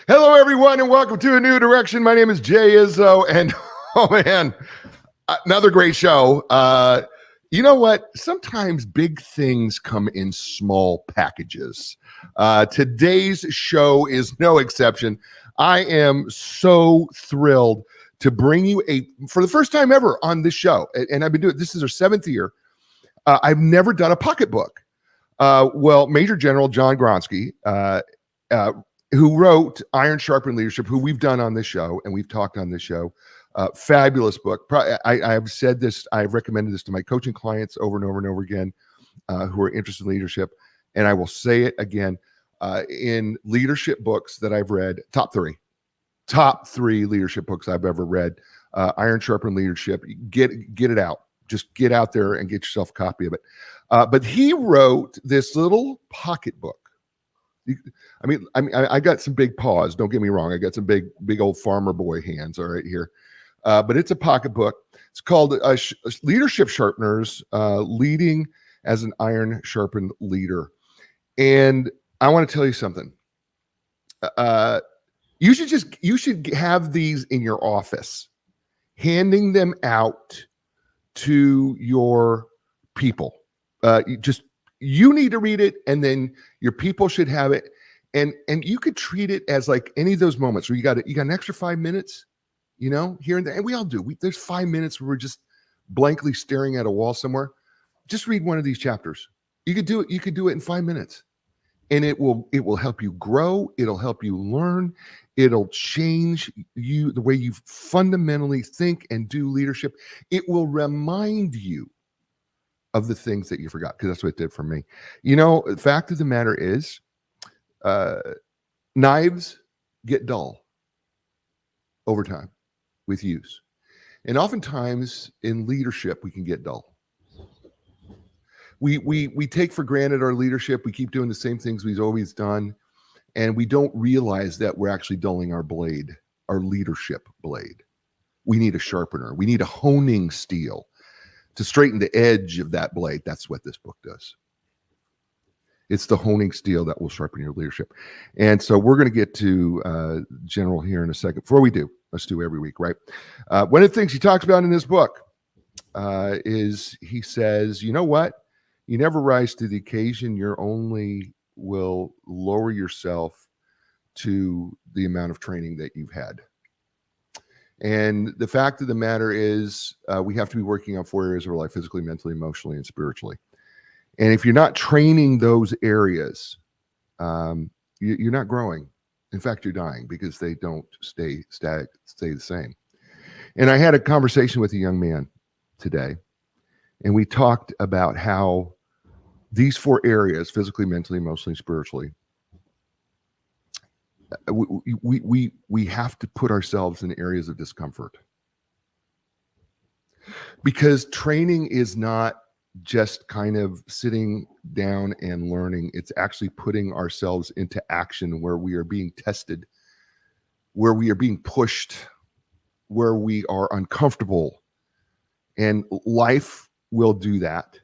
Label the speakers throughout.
Speaker 1: Hello, everyone, and welcome to A New Direction. My name is Jay Izzo, and oh man, another great show. You know what? Sometimes big things come in small packages. Today's show is no exception. I am so thrilled to bring you for the first time ever on this show, and I've been doing this is our 7th year. I've never done a pocketbook. Well, Major General John Granski, who wrote Iron-Sharpened Leadership, who we've done on this show and we've talked on this show. Fabulous book. I've said this, I've recommended this to my coaching clients over and over and over again who are interested in leadership. And I will say it again, in leadership books that I've read, top three leadership books I've ever read, Iron-Sharpened Leadership. Get it out. Just get out there and get yourself a copy of it. But he wrote this little pocketbook. I got some big paws. Don't get me wrong. I got some big old farmer boy hands. All right, here, but it's a pocketbook. It's called Leadership Sharpeners: Leading as an Iron-Sharpened Leader. And I want to tell you something. You should have these in your office, handing them out to your people. You need to read it, and then your people should have it. And you could treat it as like any of those moments where you got an extra 5 minutes, here and there. And we all do. There's 5 minutes where we're just blankly staring at a wall somewhere. Just read one of these chapters. You could do it. You could do it in 5 minutes, and it will help you grow. It'll help you learn. It'll change you, the way you fundamentally think and do leadership. It will remind you of the things that you forgot, because that's what it did for me. The fact of the matter is, knives get dull over time with use. And oftentimes in leadership, we can get dull. We take for granted our leadership. We keep doing the same things we've always done. And we don't realize that we're actually dulling our blade, our leadership blade. We need a sharpener. We need a honing steel to straighten the edge of that blade. That's what this book does. It's the honing steel that will sharpen your leadership. And so we're going to get to General here in a second. Before we do, let's do every week, right? One of the things he talks about in this book is he says, you know what? You never rise to the occasion. You only will lower yourself to the amount of training that you've had. And the fact of the matter is, we have to be working on 4 areas of our life: physically, mentally, emotionally, and spiritually. And if you're not training those areas, you're not growing. In fact, you're dying, because they don't stay the same. And I had a conversation with a young man today, and we talked about how these 4 areas, physically, mentally, emotionally, spiritually, we have to put ourselves in areas of discomfort, because training is not just kind of sitting down and learning. It's actually putting ourselves into action, where we are being tested, where we are being pushed, where we are uncomfortable. And life will do that.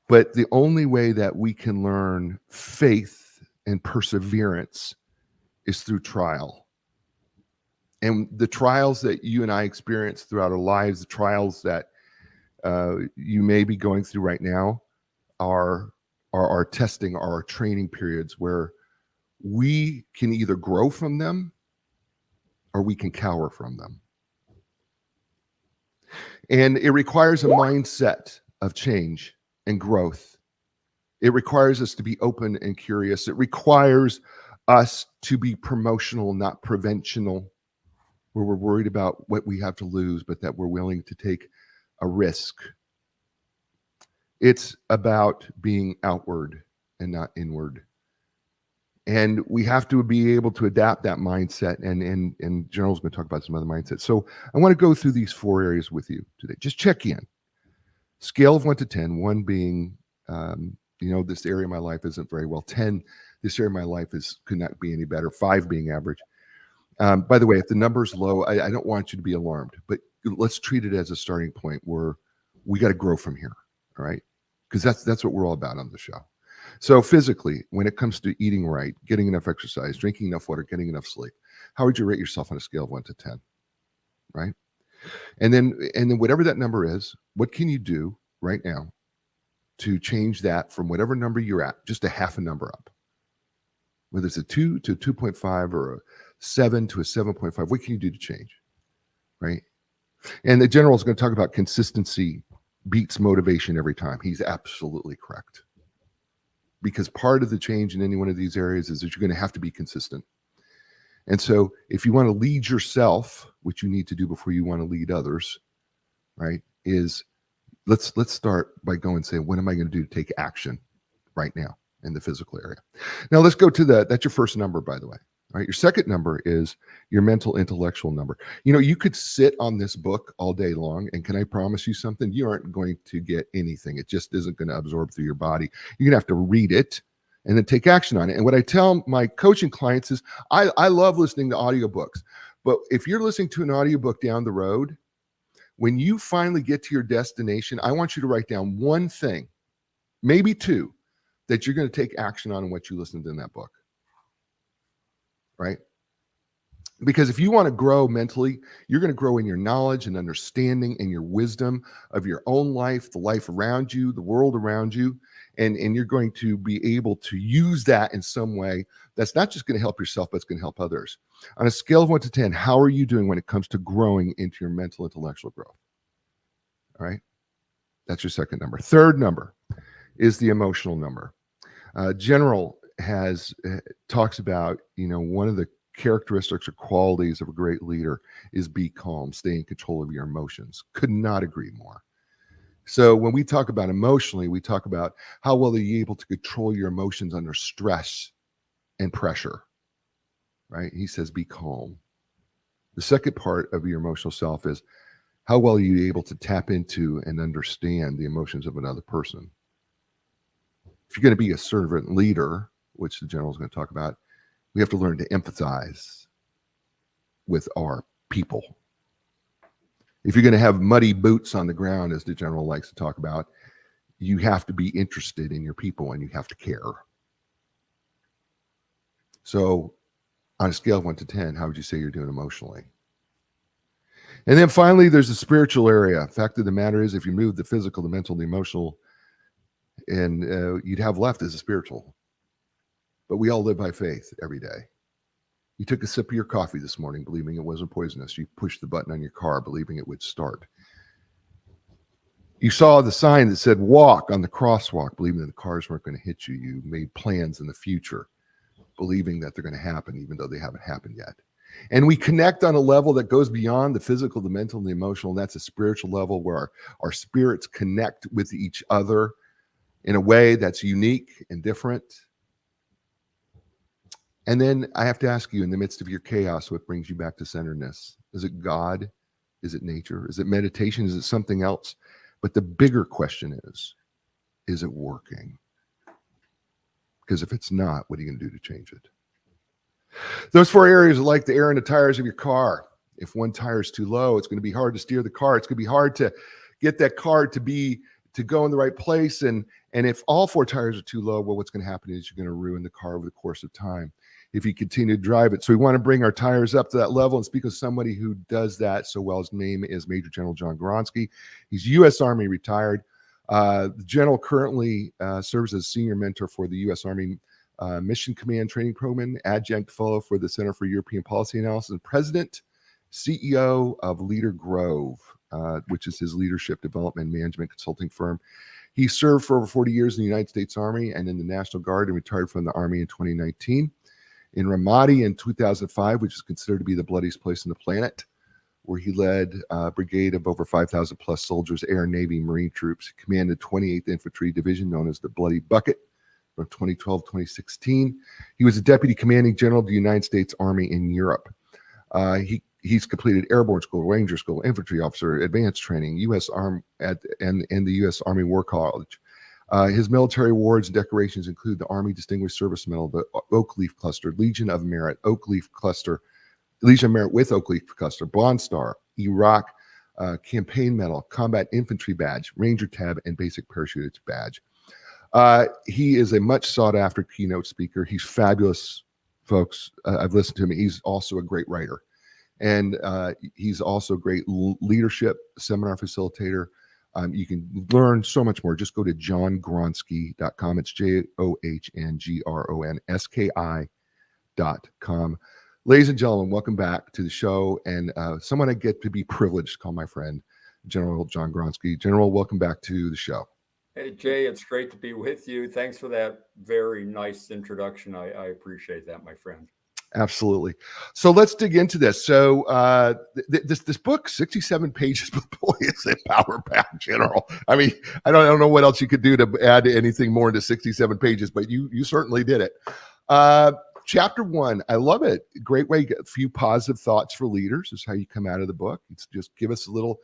Speaker 1: But the only way that we can learn faith and perseverance is through trial. And the trials that you and I experience throughout our lives, the trials that you may be going through right now, are our testing, are our training periods, where we can either grow from them or we can cower from them. And it requires a mindset of change and growth. It requires us to be open and curious. It requires us to be promotional, not preventional, where we're worried about what we have to lose, but that we're willing to take a risk. It's about being outward and not inward. And we have to be able to adapt that mindset. And General's going to talk about some other mindsets. So I want to go through these 4 areas with you today. Just check in. Scale of 1 to 10, 1 being, this area of my life isn't very well. 10, this area of my life could not be any better. 5 being average. By the way, if the number's low, I don't want you to be alarmed, but let's treat it as a starting point where we got to grow from here. All right. Because that's what we're all about on the show. So physically, when it comes to eating right, getting enough exercise, drinking enough water, getting enough sleep, how would you rate yourself on a scale of 1 to 10? Right? And then whatever that number is, what can you do right now to change that from whatever number you're at, just a half a number up? Whether it's a 2 to 2.5 or a 7 to a 7.5, what can you do to change? Right? And the general is going to talk about consistency beats motivation every time. He's absolutely correct. Because part of the change in any one of these areas is that you're going to have to be consistent. And so if you want to lead yourself, which you need to do before you want to lead others, right, is let's start by going and saying, what am I going to do to take action right now in the physical area? Now let's go to that's your first number, by the way. All right, your second number is your mental intellectual number. You could sit on this book all day long, and can I promise you something? You aren't going to get anything. It just isn't going to absorb through your body. You're going to have to read it and then take action on it. And what I tell my coaching clients is I love listening to audiobooks, but if you're listening to an audiobook down the road, when you finally get to your destination, I want you to write down one thing, maybe two, that you're going to take action on in what you listened to in that book. Right? Because if you want to grow mentally, you're going to grow in your knowledge and understanding and your wisdom of your own life, the life around you, the world around you. And you're going to be able to use that in some way that's not just going to help yourself, but it's going to help others. On a scale of 1 to 10, how are you doing when it comes to growing into your mental intellectual growth? All right. That's your second number. Third number is the emotional number. General talks about, one of the characteristics or qualities of a great leader is be calm, stay in control of your emotions. Could not agree more. So when we talk about emotionally, we talk about how well are you able to control your emotions under stress and pressure, right? He says, be calm. The second part of your emotional self is how well are you able to tap into and understand the emotions of another person? If you're going to be a servant leader, which the general is going to talk about, we have to learn to empathize with our people. If you're going to have muddy boots on the ground, as the general likes to talk about, you have to be interested in your people and you have to care. So on a scale of 1 to 10, how would you say you're doing emotionally? And then finally, there's the spiritual area. Fact of the matter is, if you move the physical, the mental, the emotional, and you'd have left as a spiritual. But we all live by faith every day. You took a sip of your coffee this morning, believing it wasn't poisonous. You pushed the button on your car, believing it would start. You saw the sign that said walk on the crosswalk, believing that the cars weren't going to hit you. You made plans in the future, believing that they're going to happen, even though they haven't happened yet. And we connect on a level that goes beyond the physical, the mental, and the emotional. And that's a spiritual level where our spirits connect with each other in a way that's unique and different. And then I have to ask you, in the midst of your chaos, what brings you back to centeredness? Is it God? Is it nature? Is it meditation? Is it something else? But the bigger question is it working? Because if it's not, what are you going to do to change it? Those 4 areas are like the air in the tires of your car. If one tire is too low, it's going to be hard to steer the car. It's going to be hard to get that car to go in the right place. And if all 4 tires are too low, well, what's going to happen is you're going to ruin the car over the course of time if you continue to drive it. So we want to bring our tires up to that level and speak of somebody who does that so well. His name is Major General John Granski. He's U.S. Army retired. The general currently serves as senior mentor for the U.S. Army Mission Command Training Program, adjunct fellow for the Center for European Policy Analysis, and president, CEO of Leader Grove, which is his leadership development management consulting firm. He served for over 40 years in the United States Army and in the National Guard, and retired from the Army in 2019. In Ramadi in 2005, which is considered to be the bloodiest place on the planet, where he led a brigade of over 5,000 plus soldiers, Air, Navy, Marine troops. He commanded 28th Infantry Division, known as the Bloody Bucket, from 2012-2016. He was a deputy commanding general of the United States Army in Europe. He's completed airborne school, ranger school, infantry officer, advanced training, U.S. Army and the U.S. Army War College. His military awards and decorations include the Army Distinguished Service Medal, the Oak Leaf Cluster, Legion of Merit, Oak Leaf Cluster, Legion of Merit with Oak Leaf Cluster, Bronze Star, Iraq Campaign Medal, Combat Infantry Badge, Ranger Tab, and Basic Parachutist Badge. He is a much sought after keynote speaker. He's fabulous, folks. I've listened to him. He's also a great writer. And he's also a great leadership seminar facilitator. You can learn so much more. Just go to johngronski.com. It's JOHNGRONSKI.com. Ladies and gentlemen, welcome back to the show. And someone I get to be privileged to call my friend, General John Granski. General, welcome back to the show.
Speaker 2: Hey, Jay, it's great to be with you. Thanks for that very nice introduction. I appreciate that, my friend.
Speaker 1: Absolutely. So let's dig into this. So this book, 67 pages, but boy, it's a power pack, General. I mean, I don't know what else you could do to add anything more into 67 pages, but you certainly did it. Chapter 1, I love it. Great way, a few positive thoughts for leaders is how you come out of the book. It's just give us a little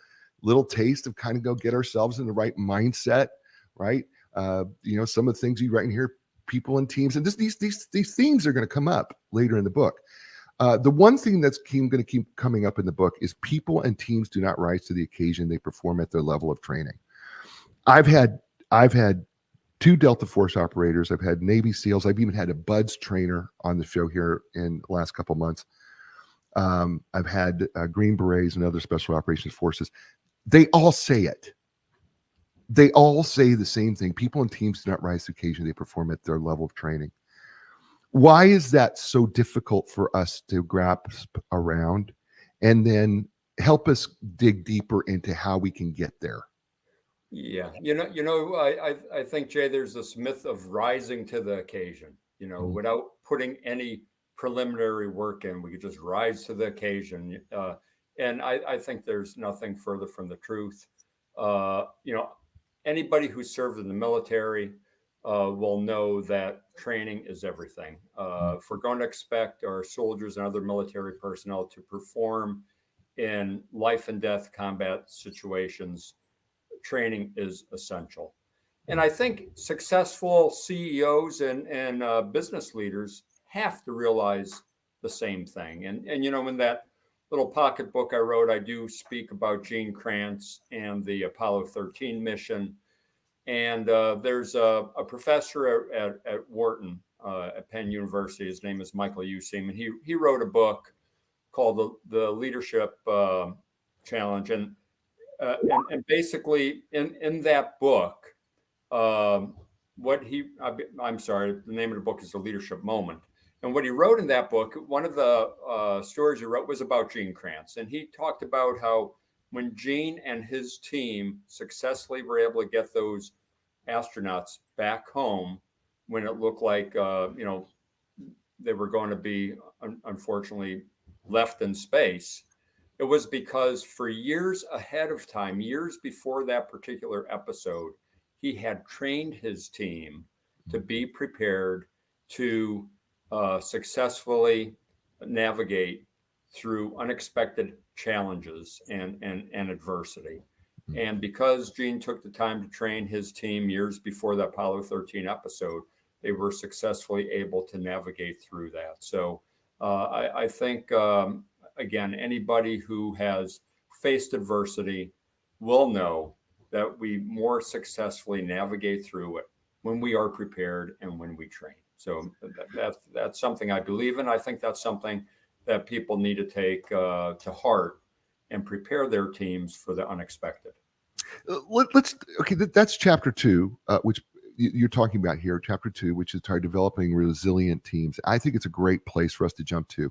Speaker 1: taste of kind of go get ourselves in the right mindset, right? Some of the things you write in here, people and teams, and these themes are going to come up later in the book. The one thing that's going to keep coming up in the book is people and teams do not rise to the occasion. They perform at their level of training. I've had 2 Delta Force operators. I've had Navy SEALs. I've even had a BUDS trainer on the show here in the last couple of months. I've had Green Berets and other special operations forces. They all say it. They all say the same thing. People and teams do not rise to the occasion. They perform at their level of training. Why is that so difficult for us to grasp around? And then help us dig deeper into how we can get there.
Speaker 2: Yeah, I think, Jay, there's this myth of rising to the occasion. Without putting any preliminary work in, we could just rise to the occasion. And I think there's nothing further from the truth. Anybody who served in the military will know that training is everything. If we're going to expect our soldiers and other military personnel to perform in life and death combat situations, training is essential. And I think successful CEOs and business leaders have to realize the same thing. And in that little pocket book I wrote, I do speak about Gene Kranz and the Apollo 13 mission. And there's a professor at Wharton at Penn University. His name is Michael Useem, and he wrote a book called the Leadership Challenge. And basically in that book, I'm sorry, the name of the book is The Leadership Moment. And what he wrote in that book, one of the stories he wrote was about Gene Kranz. And he talked about how when Gene and his team successfully were able to get those astronauts back home, when it looked like, they were going to be, unfortunately, left in space, it was because for years ahead of time, years before that particular episode, he had trained his team to be prepared to successfully navigate through unexpected challenges and adversity. And because Gene took the time to train his team years before the Apollo 13 episode, they were successfully able to navigate through that. So I think, again, anybody who has faced adversity will know that we more successfully navigate through it when we are prepared and when we train. So that's something I believe in. I think that's something that people need to take to heart and prepare their teams for the unexpected.
Speaker 1: That's chapter 2, which you're talking about here, chapter 2, which is titled Developing Resilient Teams. I think it's a great place for us to jump to.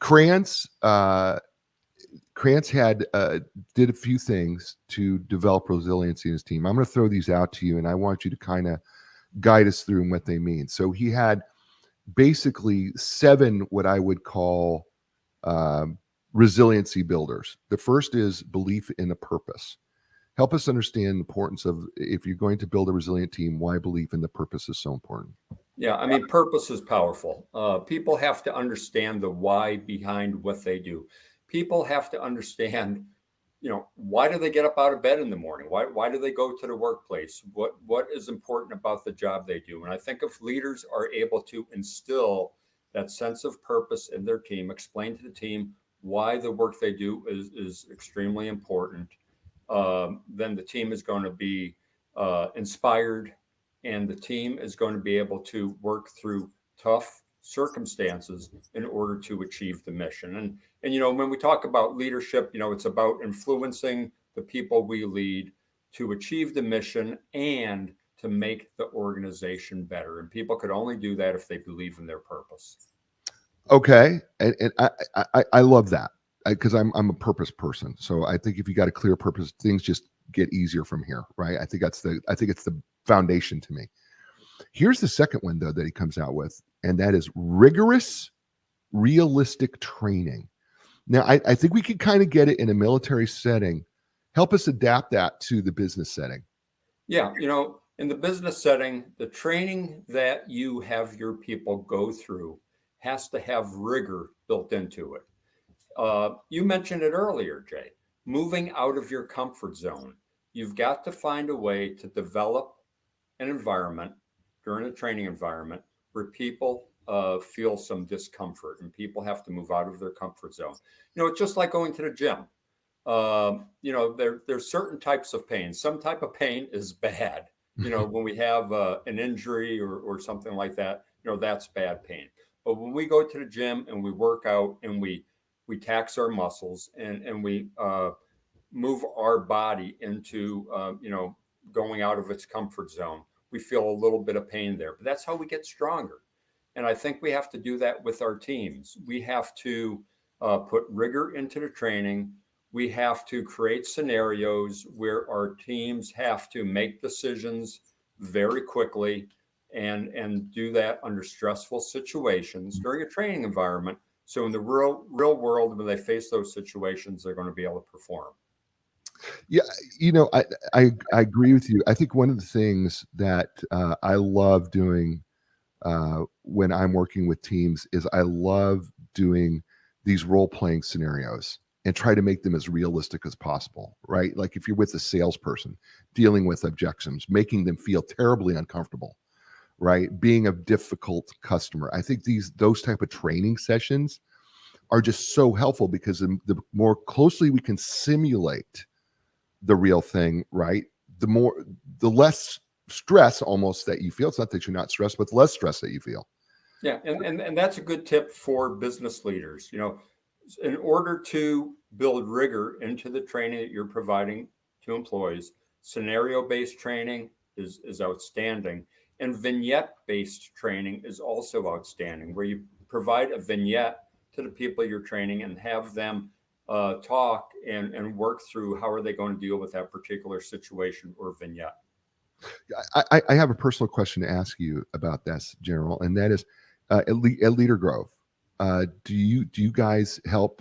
Speaker 1: Kranz had did a few things to develop resiliency in his team. I'm going to throw these out to you, and I want you to kind of guide us through what they mean. So he had basically 7 what I would call resiliency builders. The first is belief in a purpose. Help us understand the importance of, if you're going to build a resilient team, why belief in the purpose is so important.
Speaker 2: Yeah, I mean, purpose is powerful. People have to understand the why behind what they do. People have to understand, why do they get up out of bed in the morning? Why do they go to the workplace? What is important about the job they do? And I think if leaders are able to instill that sense of purpose in their team, explain to the team why the work they do is extremely important, then the team is going to be inspired and the team is going to be able to work through tough circumstances in order to achieve the mission. And when we talk about leadership, it's about influencing the people we lead to achieve the mission and to make the organization better. And people could only do that if they believe in their purpose.
Speaker 1: Okay, and I love that, because I'm a purpose person. So I think if you got a clear purpose, things just get easier from here, right? I think it's the foundation to me. Here's the second one, though, that he comes out with, and that is rigorous, realistic training. Now, I think we can kind of get it in a military setting. Help us adapt that to the business setting.
Speaker 2: Yeah, in the business setting, the training that you have your people go through has to have rigor built into it. You mentioned it earlier, Jay, moving out of your comfort zone. You've got to find a way to develop an environment during a training environment where people feel some discomfort, and people have to move out of their comfort zone. It's just like going to the gym. There's certain types of pain. Some type of pain is bad. When we have an injury or something like that, that's bad pain. But when we go to the gym and we work out and we tax our muscles and we move our body into going out of its comfort zone, we feel a little bit of pain there. But that's how we get stronger. And I think we have to do that with our teams. We have to put rigor into the training. We have to create scenarios where our teams have to make decisions very quickly and do that under stressful situations during a training environment. So in the real world, when they face those situations, they're going to be able to perform.
Speaker 1: Yeah, I agree with you. I think one of the things that I love doing when I'm working with teams is I love doing these role-playing scenarios and try to make them as realistic as possible, right? Like if you're with a salesperson dealing with objections, making them feel terribly uncomfortable, right? Being a difficult customer. I think those type of training sessions are just so helpful, because the more closely we can simulate the real thing, right? The less stress almost that you feel. It's not that you're not stressed, but less stress that you feel.
Speaker 2: Yeah, and that's a good tip for business leaders. In order to build rigor into the training that you're providing to employees, scenario-based training is outstanding. And vignette-based training is also outstanding, where you provide a vignette to the people you're training and have them talk and work through how are they going to deal with that particular situation or vignette.
Speaker 1: I have a personal question to ask you about this, General, and that is at Leader Grove. Do you guys help,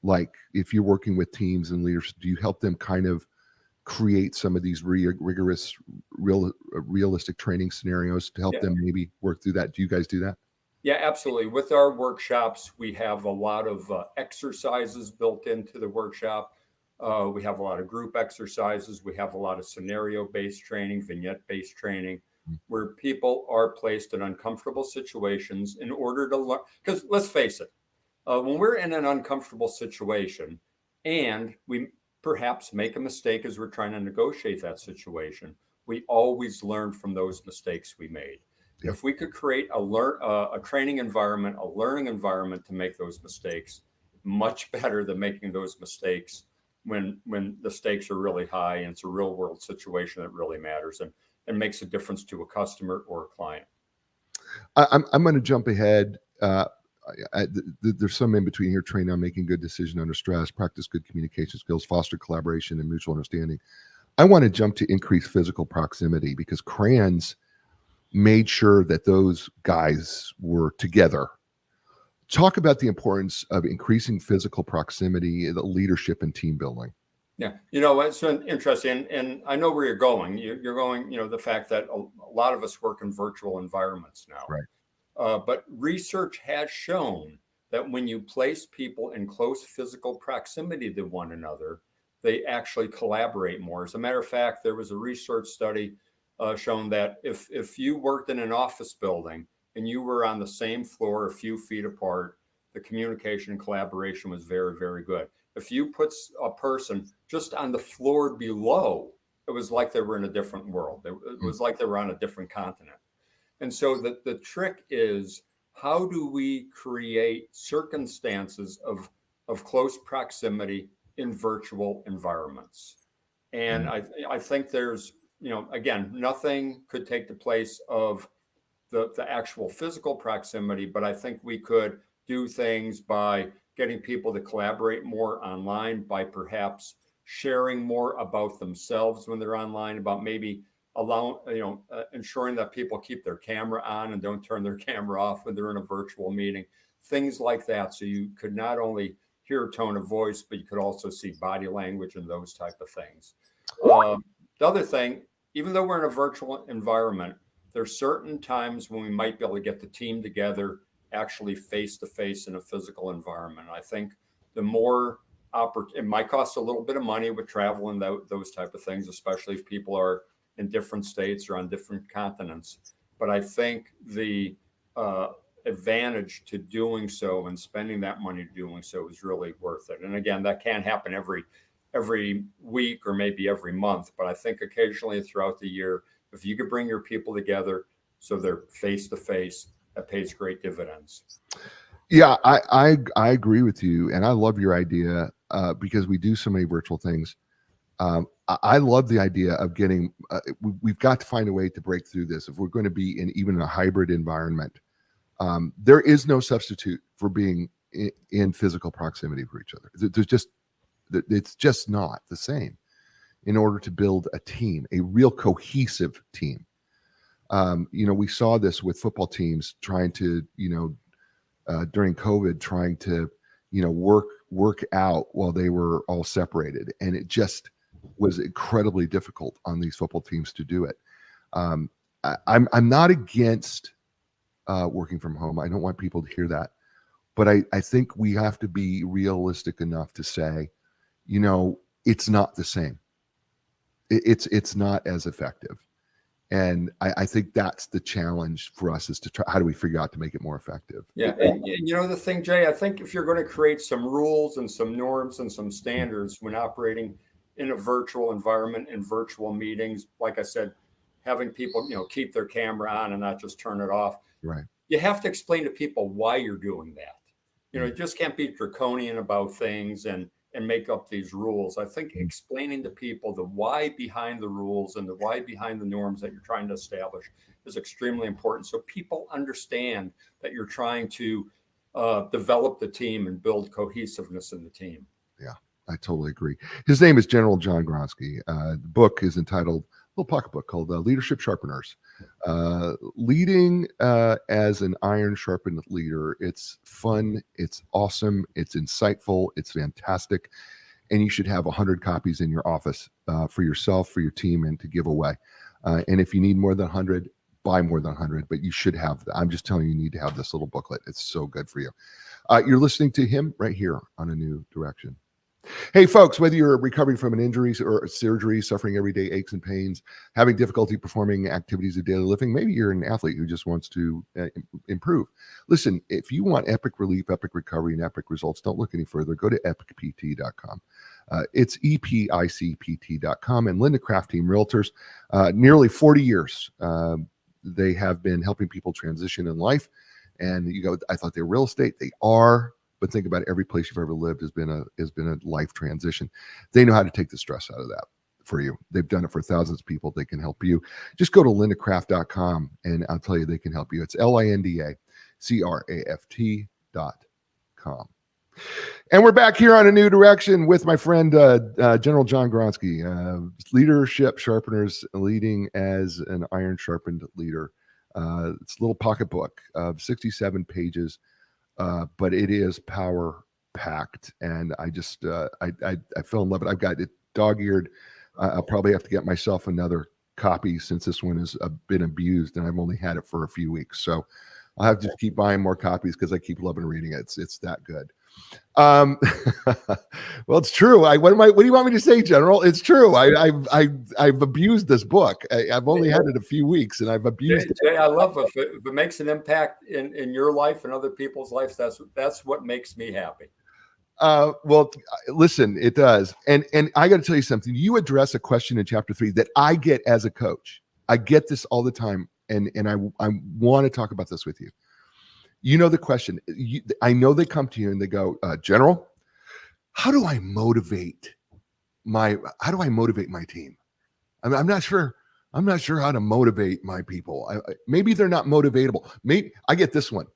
Speaker 1: like if you're working with teams and leaders, do you help them kind of create some of these rigorous, realistic training scenarios to help them maybe work through that? Do you guys do that?
Speaker 2: Yeah, absolutely. With our workshops, we have a lot of exercises built into the workshop. We have a lot of group exercises. We have a lot of scenario-based training, vignette-based training, where people are placed in uncomfortable situations in order to learn. Because let's face it, when we're in an uncomfortable situation and we perhaps make a mistake as we're trying to negotiate that situation, we always learn from those mistakes we made. Yep. If we could create a training environment, a learning environment to make those mistakes, much better than making those mistakes when the stakes are really high and it's a real world situation that really matters and makes a difference to a customer or a client.
Speaker 1: I'm going to jump ahead. There's some in between here. Train on making good decisions under stress, practice good communication skills, foster collaboration and mutual understanding. I want to jump to increase physical proximity, because Kranz made sure that those guys were together. Talk about the importance of increasing physical proximity, the leadership and team building.
Speaker 2: Yeah, it's interesting, and I know where you're going. You're going, the fact that a lot of us work in virtual environments now.
Speaker 1: Right.
Speaker 2: But research has shown that when you place people in close physical proximity to one another, they actually collaborate more. As a matter of fact, there was a research study shown that if you worked in an office building and you were on the same floor a few feet apart, the communication and collaboration was very, very good. If you put a person just on the floor below, it was like they were in a different world. It was like they were on a different continent. And so the trick is, how do we create circumstances of close proximity in virtual environments? And I think there's, again, nothing could take the place of the actual physical proximity, but I think we could do things by getting people to collaborate more online, by perhaps sharing more about themselves when they're online, about maybe ensuring that people keep their camera on and don't turn their camera off when they're in a virtual meeting, things like that. So you could not only hear a tone of voice, but you could also see body language and those type of things. The other thing, even though we're in a virtual environment, there's certain times when we might be able to get the team together actually face to face in a physical environment. I think the more it might cost a little bit of money with travel and those type of things, especially if people are in different states or on different continents. But I think the advantage to doing so and spending that money doing so is really worth it. And again, that can't happen every week or maybe every month, but I think occasionally throughout the year, if you could bring your people together so they're face to face, that pays great dividends.
Speaker 1: Yeah, I agree with you, and I love your idea because we do so many virtual things. I love the idea of getting. We've got to find a way to break through this. If we're going to be in even a hybrid environment, there is no substitute for being in physical proximity for each other. It's just not the same. In order to build a team, a real cohesive team. We saw this with football teams trying to, during COVID, trying to, work out while they were all separated. And it just was incredibly difficult on these football teams to do it. I'm not against working from home. I don't want people to hear that. But I think we have to be realistic enough to say, it's not the same. It's not as effective. And I think that's the challenge for us, is to try, how do we figure out to make it more effective?
Speaker 2: Yeah. And the thing, Jay, I think if you're going to create some rules and some norms and some standards when operating in a virtual environment, in virtual meetings, like I said, having people, keep their camera on and not just turn it off.
Speaker 1: Right.
Speaker 2: You have to explain to people why you're doing that. You just can't be draconian about things and make up these rules. I think explaining to people the why behind the rules and the why behind the norms that you're trying to establish is extremely important, so people understand that you're trying to develop the team and build cohesiveness in the team.
Speaker 1: Yeah, I totally agree. His name is General John Granski. The book is entitled, a little pocket book called Leadership Sharpeners. Leading as an Iron-Sharpened Leader. It's fun, it's awesome, it's insightful, it's fantastic, and you should have 100 copies in your office for yourself, for your team, and to give away. And if you need more than 100, buy more than 100, but you should have, I'm just telling you, you need to have this little booklet. It's so good for you. You're listening to him right here on A New Direction. Hey, folks, whether you're recovering from an injury or surgery, suffering everyday aches and pains, having difficulty performing activities of daily living, maybe you're an athlete who just wants to improve. Listen, if you want epic relief, epic recovery, and epic results, don't look any further. Go to epicpt.com. It's EPICPT.com. And Linda Craft Team Realtors, nearly 40 years, they have been helping people transition in life. And I thought they were real estate. They are. But think about it, every place you've ever lived has been a life transition. They know how to take the stress out of that for you. They've done it for thousands of people. They can help you. Just go to lindacraft.com and I'll tell you they can help you. It's LINDACRAFT.com. And we're back here on A New Direction with my friend General John Granski, Leadership Sharpeners, leading as an Iron-Sharpened Leader. It's a little pocket book of 67 pages. But it is power packed, and I just I fell in love with it. I've got it dog-eared. I'll probably have to get myself another copy since this one has been abused, and I've only had it for a few weeks. So I'll have to keep buying more copies because I keep loving reading it. It's that good. Well, it's true. What do you want me to say, General? It's true. I've abused this book. I've only had it a few weeks, and I've abused it.
Speaker 2: Jay, I love it. If it makes an impact in your life and other people's lives, that's what makes me happy.
Speaker 1: Well, listen, it does. And I got to tell you something. You address a question in chapter 3 that I get as a coach. I get this all the time. And I want to talk about this with you. You know the question. I know they come to you and they go, General, how do I motivate my team? I'm not sure. I'm not sure how to motivate my people. Maybe they're not motivatable. Maybe I get this one.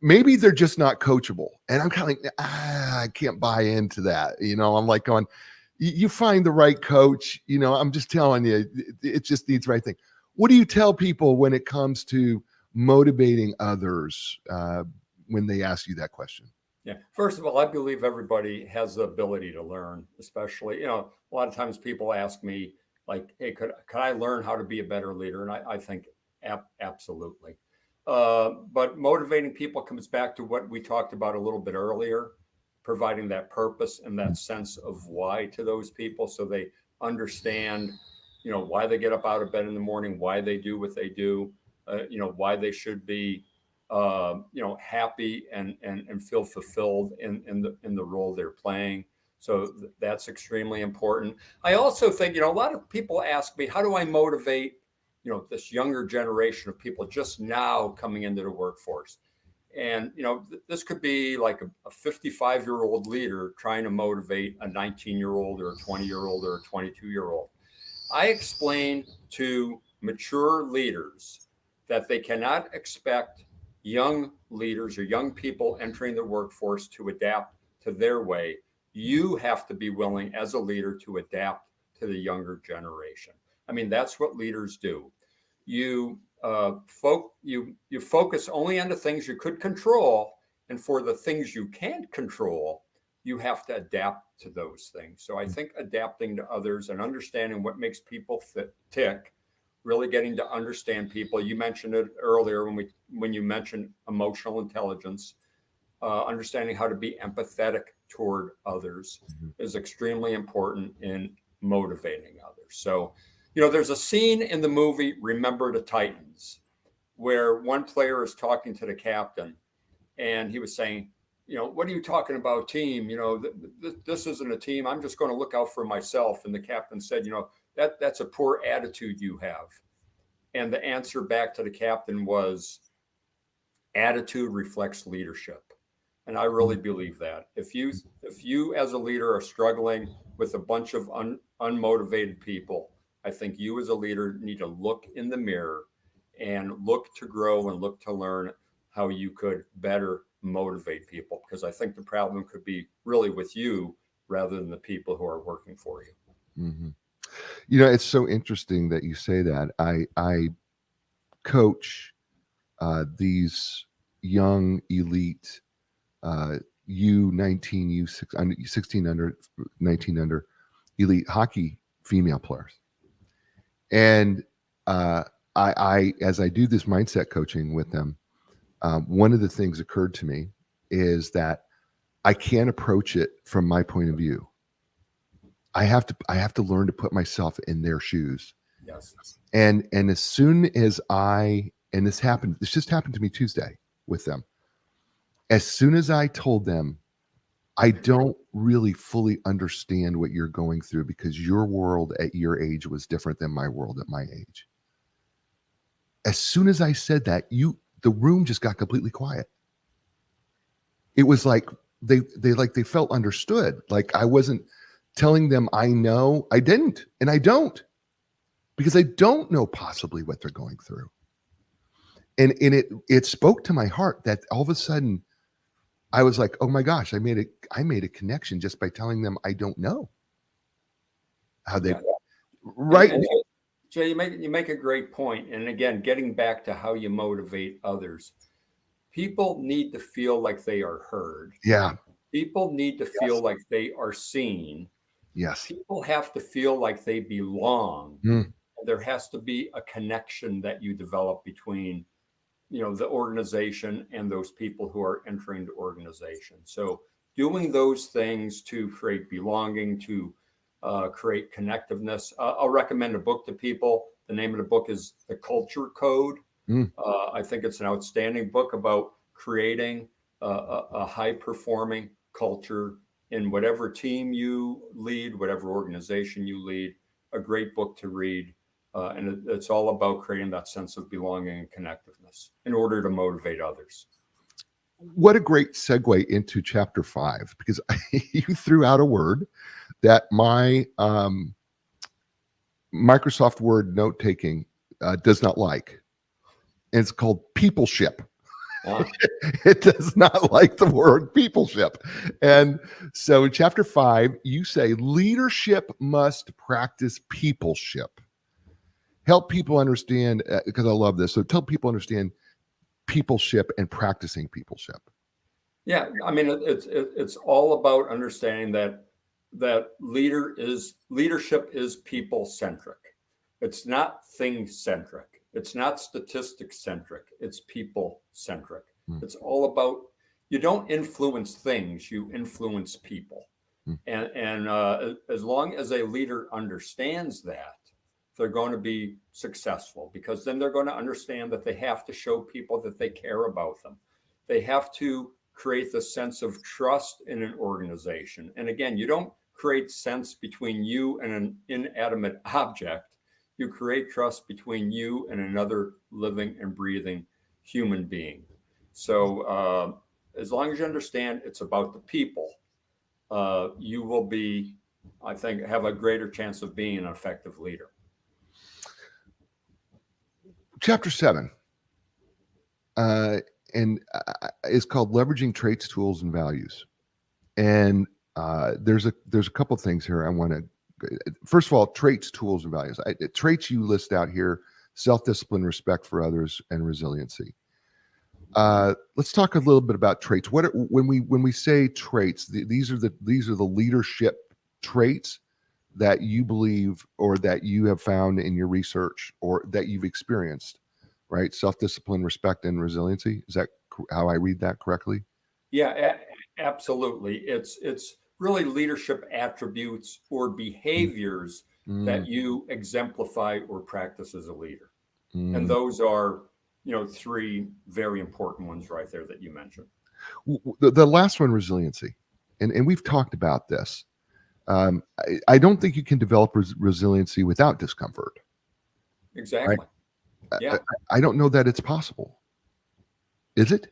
Speaker 1: Maybe they're just not coachable. And I'm kind of like, I can't buy into that. I'm like going, you find the right coach. I'm just telling you, it just needs the right thing. What do you tell people when it comes to motivating others when they ask you that question?
Speaker 2: Yeah. First of all, I believe everybody has the ability to learn, especially, a lot of times people ask me like, hey, could I learn how to be a better leader? And I think absolutely. But motivating people comes back to what we talked about a little bit earlier, providing that purpose and that sense of why to those people so they understand, why they get up out of bed in the morning, why they do what they do, why they should be, happy and feel fulfilled in the role they're playing. So that's extremely important. I also think, a lot of people ask me, how do I motivate, this younger generation of people just now coming into the workforce? And, this could be like a 55-year-old leader trying to motivate a 19-year-old or a 20-year-old or a 22-year-old. I explain to mature leaders that they cannot expect young leaders or young people entering the workforce to adapt to their way. You have to be willing as a leader to adapt to the younger generation. I mean, that's what leaders do. You focus only on the things you could control, and for the things you can't control, you have to adapt to those things. So I think adapting to others and understanding what makes people tick, really getting to understand people. You mentioned it earlier when you mentioned emotional intelligence, understanding how to be empathetic toward others is extremely important in motivating others. So, there's a scene in the movie Remember the Titans where one player is talking to the captain and he was saying, what are you talking about, team? This isn't a team. I'm just going to look out for myself. And the captain said, that's a poor attitude you have. And the answer back to the captain was, attitude reflects leadership. And I really believe that. If you as a leader are struggling with a bunch of unmotivated people, I think you as a leader need to look in the mirror and look to grow and look to learn how you could better motivate people, because I think the problem could be really with you rather than the people who are working for you.
Speaker 1: Mm-hmm. It's so interesting that you say that. I coach these young elite U19, U16 under, 19 under elite hockey female players. And I as I do this mindset coaching with them, one of the things occurred to me is that I can't approach it from my point of view. I have to learn to put myself in their shoes.
Speaker 2: Yes.
Speaker 1: And as soon as this just happened to me Tuesday with them. As soon as I told them, I don't really fully understand what you're going through because your world at your age was different than my world at my age. As soon as I said that, the room just got completely quiet. It was like they felt understood. Like I wasn't telling them I know. I didn't, and I don't, because I don't know possibly what they're going through. And it spoke to my heart that all of a sudden I was like, oh my gosh, I made a connection just by telling them I don't know how they right.
Speaker 2: And Jay, you make a great point. And again, getting back to how you motivate others, people need to feel like they are heard.
Speaker 1: Yeah.
Speaker 2: People need to feel like they are seen.
Speaker 1: Yes.
Speaker 2: People have to feel like they belong. There has to be a connection that you develop between, the organization and those people who are entering the organization. So doing those things to create belonging, to create connectiveness. I'll recommend a book to people. The name of the book is The Culture Code. I think it's an outstanding book about creating a high-performing culture in whatever team you lead, whatever organization you lead. A great book to read. And it's all about creating that sense of belonging and connectiveness in order to motivate others.
Speaker 1: What a great segue into chapter 5, because you threw out a word that my Microsoft Word note taking does not like. And it's called peopleship. It does not like the word peopleship. And so in chapter 5, you say leadership must practice peopleship. Help people understand, because I love this. So tell people understand peopleship and practicing peopleship.
Speaker 2: Yeah, I mean, it's all about understanding that leadership is people centric. It's not thing centric. It's not statistic centric. It's people centric. It's all about, you don't influence things, you influence people. And as long as a leader understands that, they're going to be successful, because then they're going to understand that they have to show people that they care about them. They have to create the sense of trust in an organization. And again, you don't create sense between you and an inanimate object. You create trust between you and another living and breathing human being. So as long as you understand it's about the people, you will be, I think, have a greater chance of being an effective leader.
Speaker 1: Chapter 7 is called Leveraging Traits, Tools, and Values. And there's a couple of things here I want to. First of all, traits, tools, and values. Traits you list out here: self-discipline, respect for others, and resiliency. Let's talk a little bit about traits. When we say traits, these are the leadership traits that you believe, or that you have found in your research, or that you've experienced, right? Self-discipline, respect, and resiliency. Is that how I read that correctly?
Speaker 2: Yeah, absolutely. It's really leadership attributes or behaviors that you exemplify or practice as a leader. And those are, 3 very important ones right there that you mentioned.
Speaker 1: The last one, resiliency. And we've talked about this. I don't think you can develop resiliency without discomfort.
Speaker 2: Exactly.
Speaker 1: Right?
Speaker 2: Yeah.
Speaker 1: I don't know that it's possible. Is it?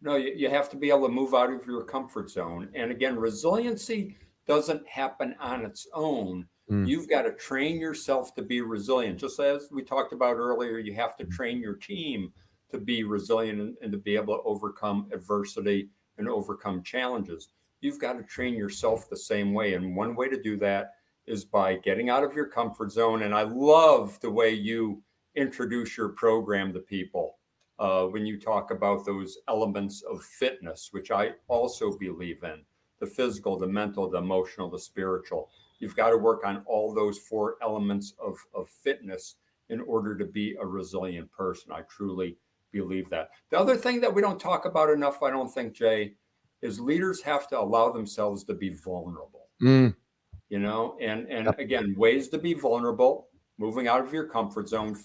Speaker 2: No, you have to be able to move out of your comfort zone. And again, resiliency doesn't happen on its own. You've got to train yourself to be resilient. Just as we talked about earlier, you have to train your team to be resilient and to be able to overcome adversity and overcome challenges. You've got to train yourself the same way. And one way to do that is by getting out of your comfort zone. And I love the way you introduce your program to people when you talk about those elements of fitness, which I also believe in: the physical, the mental, the emotional, the spiritual. You've got to work on all those 4 elements of fitness in order to be a resilient person. I truly believe that. The other thing that we don't talk about enough, I don't think, Jay, is leaders have to allow themselves to be vulnerable. And again, ways to be vulnerable: moving out of your comfort zone,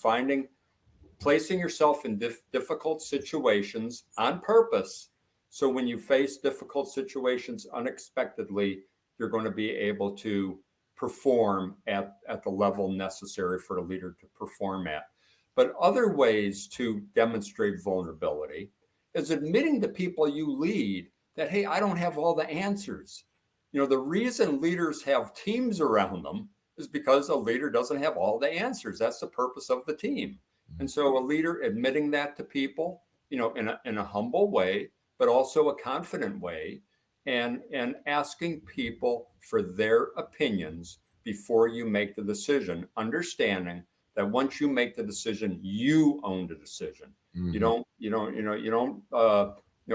Speaker 2: placing yourself in difficult situations on purpose. So when you face difficult situations unexpectedly, you're going to be able to perform at the level necessary for a leader to perform at. But other ways to demonstrate vulnerability is admitting to people you lead that, hey, I don't have all the answers. The reason leaders have teams around them is because a leader doesn't have all the answers. That's the purpose of the team. And so a leader admitting that to people, in a humble way, but also a confident way, and asking people for their opinions before you make the decision, understanding that once you make the decision, you own the decision. You don't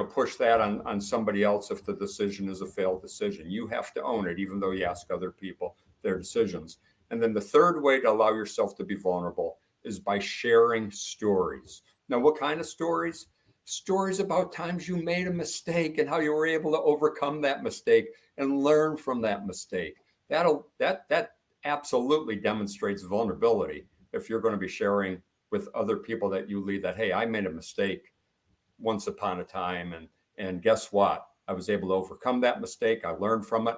Speaker 2: push that on somebody else if the decision is a failed decision. You have to own it, even though you ask other people their decisions. And then the third way to allow yourself to be vulnerable is by sharing stories. Now, what kind of stories? Stories about times you made a mistake and how you were able to overcome that mistake and learn from that mistake. That absolutely demonstrates vulnerability if you're going to be sharing with other people that you lead that, hey, I made a mistake once upon a time, and guess what? I was able to overcome that mistake. I learned from it.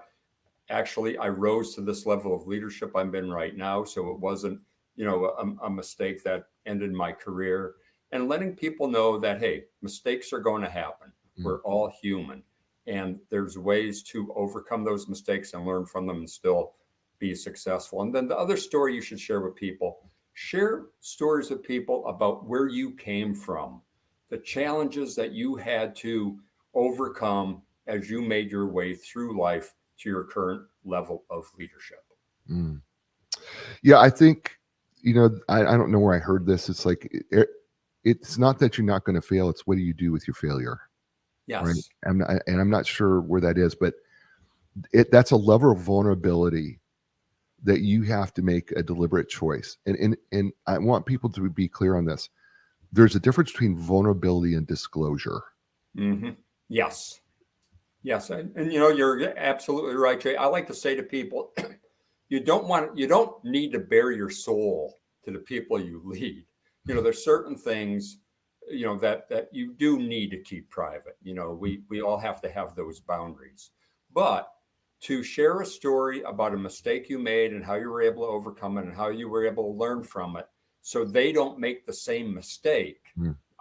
Speaker 2: Actually, I rose to this level of leadership I'm in right now. So it wasn't, a mistake that ended my career. And letting people know that, hey, mistakes are going to happen. We're all human. And there's ways to overcome those mistakes and learn from them and still be successful. And then the other story you should share with people, share stories with people about where you came from, the challenges that you had to overcome as you made your way through life to your current level of leadership.
Speaker 1: Yeah, I think, I don't know where I heard this. It's like, it's not that you're not going to fail. It's what do you do with your failure?
Speaker 2: Yes.
Speaker 1: Right? I'm not sure where that is, but that's a level of vulnerability that you have to make a deliberate choice. And I want people to be clear on this. There's a difference between vulnerability and disclosure.
Speaker 2: Mm-hmm. Yes. And you're absolutely right, Jay. I like to say to people, you don't need to bare your soul to the people you lead. There's certain things, that you do need to keep private. We all have to have those boundaries. But to share a story about a mistake you made and how you were able to overcome it and how you were able to learn from it so they don't make the same mistake,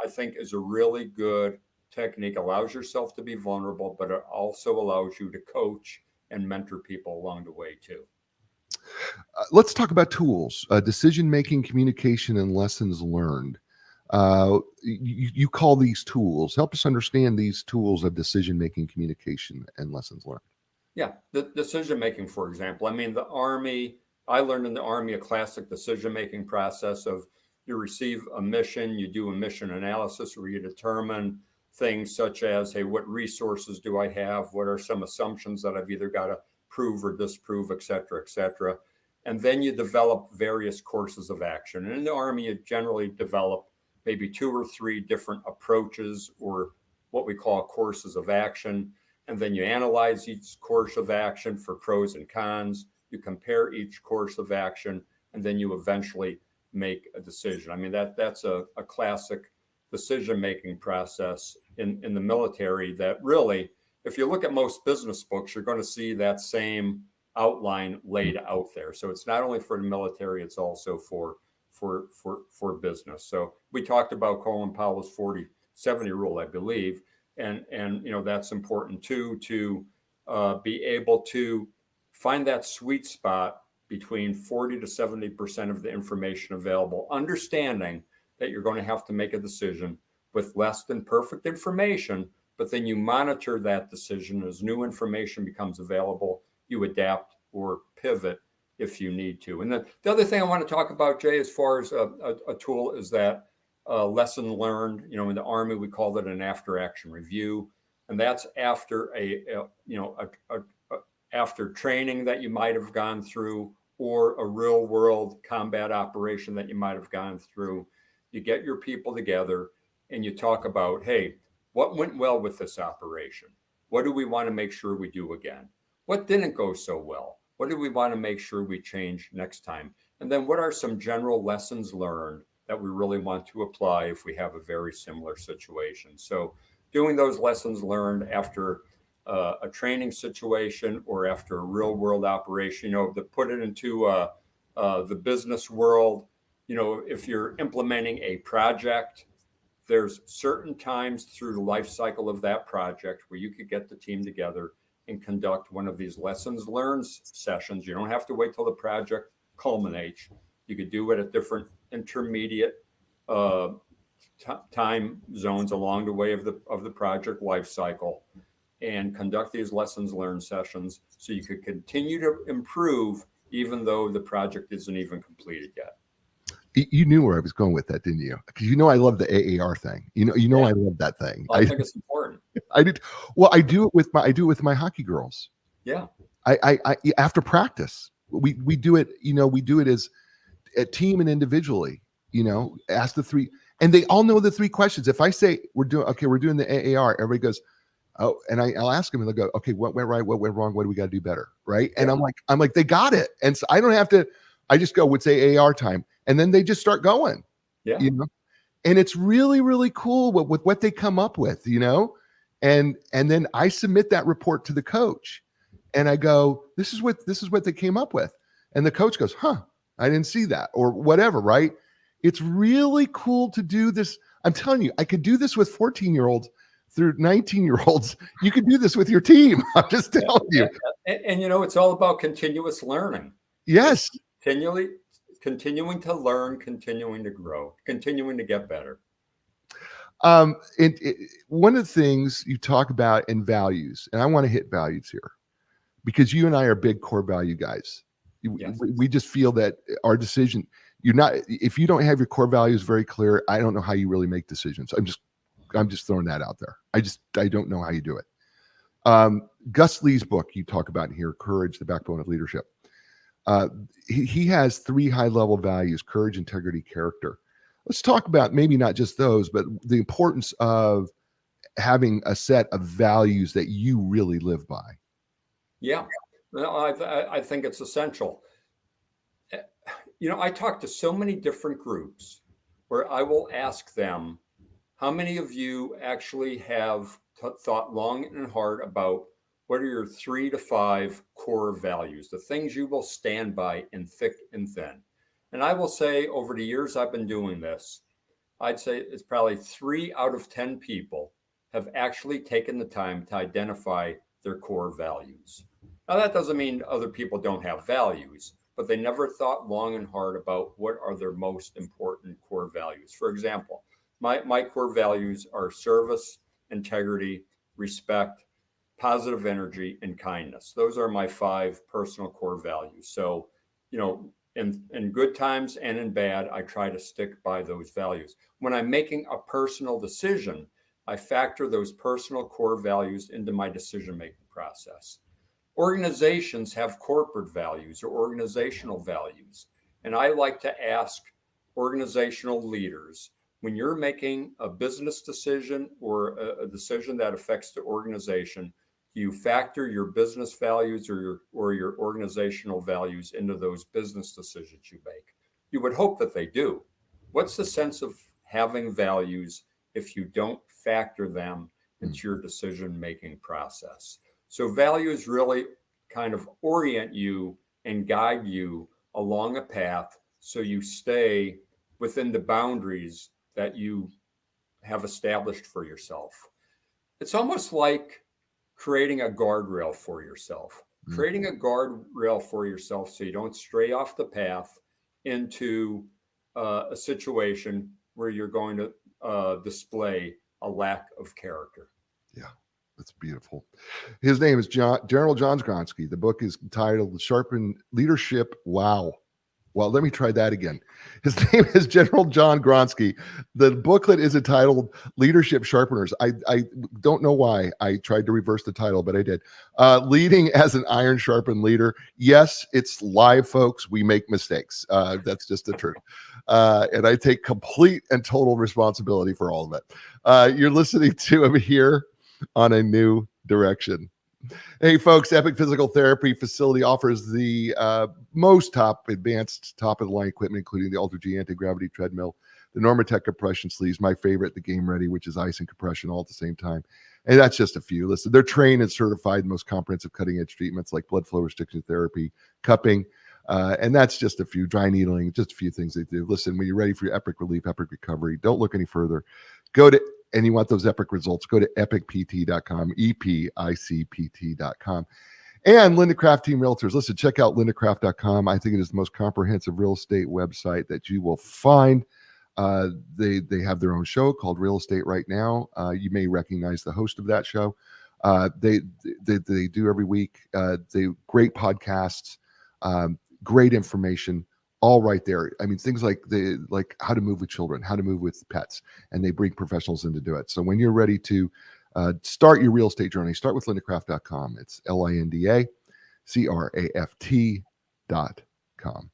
Speaker 2: I think is a really good technique. Allows yourself to be vulnerable, but it also allows you to coach and mentor people along the way too.
Speaker 1: Let's talk about tools, decision-making, communication, and lessons learned. You call these tools. Help us understand these tools of decision-making, communication, and lessons learned.
Speaker 2: Yeah, the decision-making, for example. I mean, I learned in the Army a classic decision-making process of you receive a mission, you do a mission analysis where you determine things such as, hey, what resources do I have? What are some assumptions that I've either got to prove or disprove, et cetera, et cetera. And then you develop various courses of action. And in the Army, you generally develop maybe 2 or 3 different approaches or what we call courses of action. And then you analyze each course of action for pros and cons. You compare each course of action, and then you eventually make a decision. I mean, that's a classic decision-making process in the military that really, if you look at most business books, you're going to see that same outline laid out there. So it's not only for the military, it's also for business. So we talked about Colin Powell's 40-70 rule, I believe. And that's important too, to be able to find that sweet spot between 40 to 70% of the information available, understanding that you're going to have to make a decision with less than perfect information, but then you monitor that decision as new information becomes available, you adapt or pivot if you need to. And then the other thing I want to talk about, Jay, as far as a tool is that lesson learned. In the Army, we called it an after action review. And that's after after training that you might have gone through or a real world combat operation that you might have gone through. You get your people together and you talk about, hey, what went well with this operation? What do we want to make sure we do again? What didn't go so well? What do we want to make sure we change next time? And then what are some general lessons learned that we really want to apply if we have a very similar situation? So doing those lessons learned after a training situation or after a real world operation, to put it into the business world, if you're implementing a project, there's certain times through the life cycle of that project where you could get the team together and conduct one of these lessons learned sessions. You don't have to wait till the project culminates. You could do it at different intermediate time zones along the way of the project life cycle, and conduct these lessons learned sessions so you could continue to improve even though the project isn't even completed yet.
Speaker 1: You knew where I was going with that, didn't you? Because I love the AAR thing. Yeah. I love that thing.
Speaker 2: Well, I think it's important.
Speaker 1: I did. Well, I do it with my hockey girls.
Speaker 2: Yeah.
Speaker 1: I after practice, we do it. We do it as a team and individually. Ask the 3, and they all know the 3 questions. If I say we're doing the AAR, everybody goes, oh, and I'll ask them, and they'll go, okay, what went right, what went wrong, what do we got to do better, right? And
Speaker 2: Yeah.
Speaker 1: I'm like, they got it, and so I don't have to. I just go, what's AAR time, and then they just start going.
Speaker 2: Yeah.
Speaker 1: And it's really, really cool with what they come up with. And then I submit that report to the coach, and I go, this is what they came up with. And the coach goes, huh, I didn't see that, or whatever, right? It's really cool to do this. I'm telling you, I could do this with 14-year-olds through 19-year-olds. You could do this with your team. I'm just telling you.
Speaker 2: And it's all about continuous learning.
Speaker 1: Yes.
Speaker 2: Continuing to learn, continuing to grow, continuing to get better.
Speaker 1: One of the things you talk about in values, and I want to hit values here because you and I are big core value guys.
Speaker 2: Yes.
Speaker 1: We just feel that our decision, if you don't have your core values very clear, I don't know how you really make decisions. I'm just throwing that out there. I don't know how you do it. Gus Lee's book you talk about here, Courage, the Backbone of Leadership. He has 3 high-level values: courage, integrity, character. Let's talk about maybe not just those, but the importance of having a set of values that you really live by.
Speaker 2: Yeah, I think it's essential. I talk to so many different groups where I will ask them, how many of you actually have thought long and hard about what are your 3 to 5 core values, the things you will stand by in thick and thin? And I will say, over the years I've been doing this, I'd say it's probably 3 out of 10 people have actually taken the time to identify their core values. Now, that doesn't mean other people don't have values, but they never thought long and hard about what are their most important core values. For example, my core values are service, integrity, respect, positive energy, and kindness. Those are my 5 personal core values. So, in good times and in bad, I try to stick by those values. When I'm making a personal decision, I factor those personal core values into my decision-making process. Organizations have corporate values or organizational values. And I like to ask organizational leaders, when you're making a business decision or a decision that affects the organization, do you factor your business values or your organizational values into those business decisions you make? You would hope that they do. What's the sense of having values if you don't factor them into your decision-making process? So values really kind of orient you and guide you along a path so you stay within the boundaries that you have established for yourself. It's almost like creating a guardrail for yourself, creating a guardrail for yourself so you don't stray off the path into a situation where you're going to display a lack of character.
Speaker 1: Yeah, that's beautiful. His name is General John Granski. The book is titled Sharpened Leadership. Wow. Well, let me try that again. His name is General John Granski. The booklet is entitled Leadership Sharpeners. I don't know why I tried to reverse the title, but I did. Leading as an Iron-Sharpened Leader. Yes, it's live, folks. We make mistakes. That's just the truth. And I take complete and total responsibility for all of it. You're listening to him here on A New Direction. Hey, folks, Epic Physical Therapy Facility offers the most advanced top-of-the-line equipment, including the Ultra G anti-gravity treadmill, the Normatec compression sleeves, my favorite, the Game Ready, which is ice and compression all at the same time. And that's just a few. Listen, they're trained and certified in the most comprehensive cutting-edge treatments like blood flow restriction therapy, cupping, and that's just a few, dry needling, just a few things they do. Listen, when you're ready for your epic relief, epic recovery, don't look any further. And you want those epic results, go to epicpt.com, EPICPT.com. And Linda Craft Team Realtors. Listen, check out lindacraft.com. I think it is the most comprehensive real estate website that you will find. They have their own show called Real Estate Right Now. You may recognize the host of that show. They do every week. They great podcasts, great information. All right there. I mean, things like how to move with children, how to move with pets, and they bring professionals in to do it. So when you're ready to start your real estate journey, start with lindacraft.com. It's LINDACRAFT.com.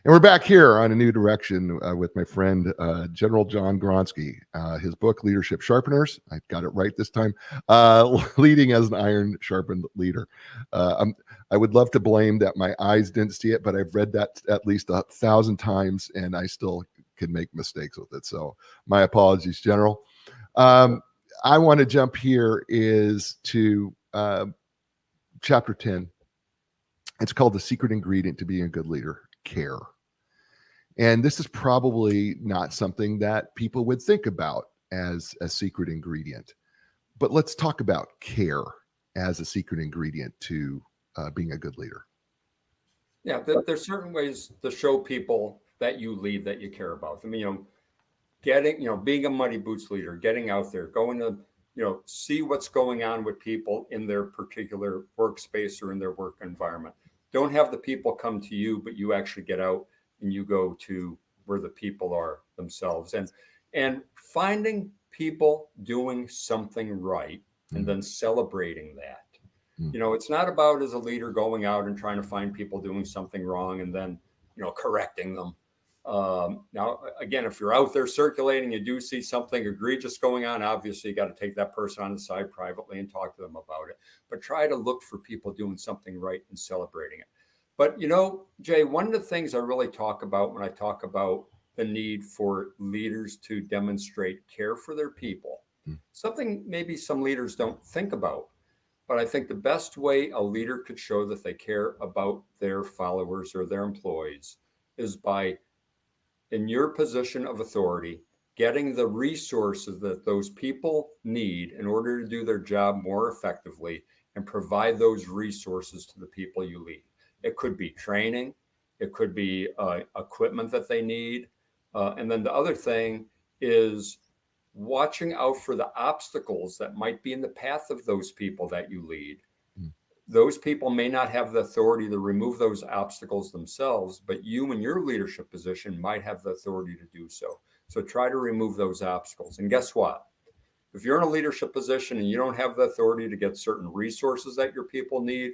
Speaker 1: And we're back here on A New Direction with my friend, General John Granski. His book, Leadership Sharpeners. I got it right this time. Leading as an Iron-Sharpened Leader. I would love to blame that my eyes didn't see it, but I've read that at least 1,000 times, and I still can make mistakes with it. So my apologies, General. I want to jump here is to chapter 10. It's called The Secret Ingredient to Being a Good Leader, Care. And this is probably not something that people would think about as a secret ingredient. But let's talk about care as a secret ingredient to being a good leader.
Speaker 2: Yeah, there's certain ways to show people that you lead, that you care about them. Being a muddy boots leader, getting out there, going to, see what's going on with people in their particular workspace or in their work environment. Don't have the people come to you, but you actually get out and you go to where the people are themselves, and finding people doing something right and then celebrating that. It's not about, as a leader, going out and trying to find people doing something wrong and then, correcting them. Now, again, if you're out there circulating, you do see something egregious going on, obviously you got to take that person on the side privately and talk to them about it. But try to look for people doing something right and celebrating it. But, Jay, one of the things I really talk about when I talk about the need for leaders to demonstrate care for their people, something maybe some leaders don't think about. But I think the best way a leader could show that they care about their followers or their employees is by, in your position of authority, getting the resources that those people need in order to do their job more effectively and provide those resources to the people you lead. It could be training. It could be equipment that they need. And then the other thing is watching out for the obstacles that might be in the path of those people that you lead. Those people may not have the authority to remove those obstacles themselves, but you in your leadership position might have the authority to do so. So try to remove those obstacles. And guess what? If you're in a leadership position and you don't have the authority to get certain resources that your people need,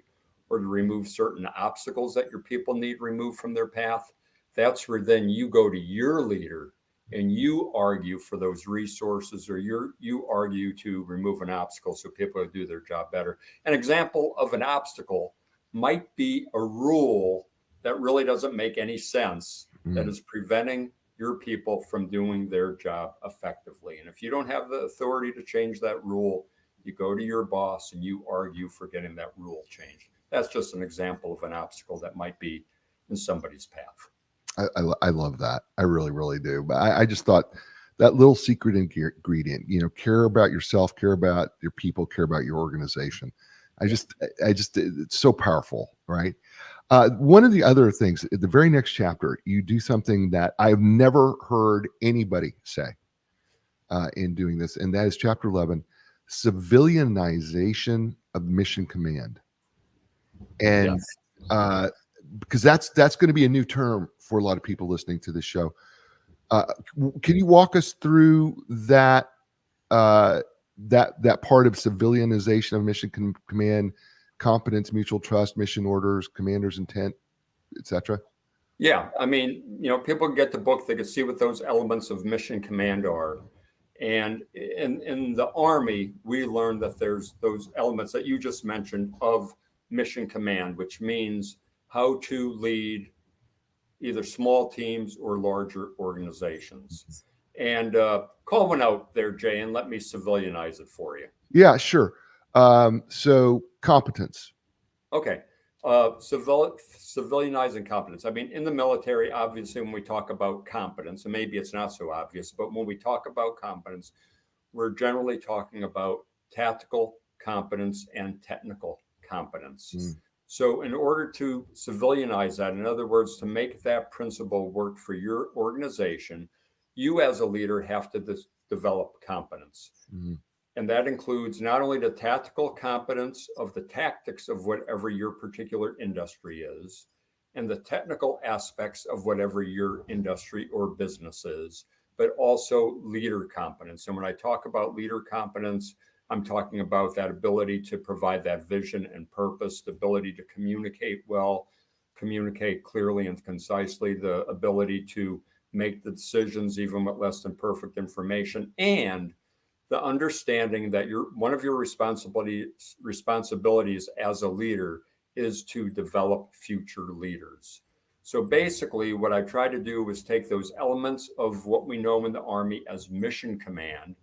Speaker 2: or to remove certain obstacles that your people need removed from their path, that's where then you go to your leader and you argue for those resources, or you argue to remove an obstacle so people do their job better. An example of an obstacle might be a rule that really doesn't make any sense, that is preventing your people from doing their job effectively. And if you don't have the authority to change that rule, you go to your boss and you argue for getting that rule changed. That's just an example of an obstacle that might be in somebody's path.
Speaker 1: I love that. I really, really do. But I just thought that little secret ingredient, care about yourself, care about your people, care about your organization. I just, it's so powerful, right? One of the other things, at the very next chapter, you do something that I've never heard anybody say in doing this, and that is chapter 11, civilianization of mission command. And because that's going to be a new term for a lot of people listening to this show. Can you walk us through that that part of civilianization of mission command, competence, mutual trust, mission orders, commander's intent, etc.?
Speaker 2: Yeah, I mean, people can get the book, they can see what those elements of mission command are. And in the Army, we learned that there's those elements that you just mentioned of mission command, which means how to lead either small teams or larger organizations. And call one out there, Jay, and let me civilianize it for you.
Speaker 1: Yeah, sure. So competence.
Speaker 2: Okay. Civilianizing competence. I mean, in the military, obviously, when we talk about competence, and maybe it's not so obvious, but when we talk about competence, we're generally talking about tactical competence and technical competence. So in order to civilianize that, in other words, to make that principle work for your organization, you as a leader have to develop competence. And that includes not only the tactical competence of the tactics of whatever your particular industry is, and the technical aspects of whatever your industry or business is, but also leader competence. And when I talk about leader competence, I'm talking about that ability to provide that vision and purpose, the ability to communicate well, communicate clearly and concisely, the ability to make the decisions even with less than perfect information, and the understanding that one of your responsibilities as a leader is to develop future leaders. So basically, what I try to do is take those elements of what we know in the Army as mission command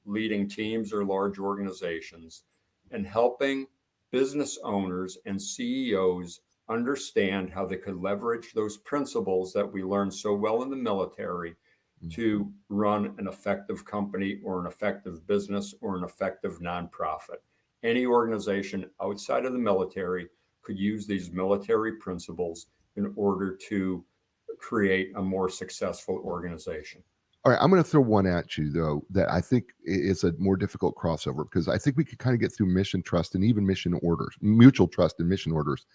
Speaker 2: leading teams or large organizations, and helping business owners and CEOs understand how they could leverage those principles that we learned so well in the military to run an effective company or an effective business or an effective nonprofit. Any organization outside of the military could use these military principles in order to create a more successful organization.
Speaker 1: All right, I'm going to throw one at you, though, that I think is a more difficult crossover, because I think we could kind of get through mission trust and even mission orders, mutual trust and mission orders.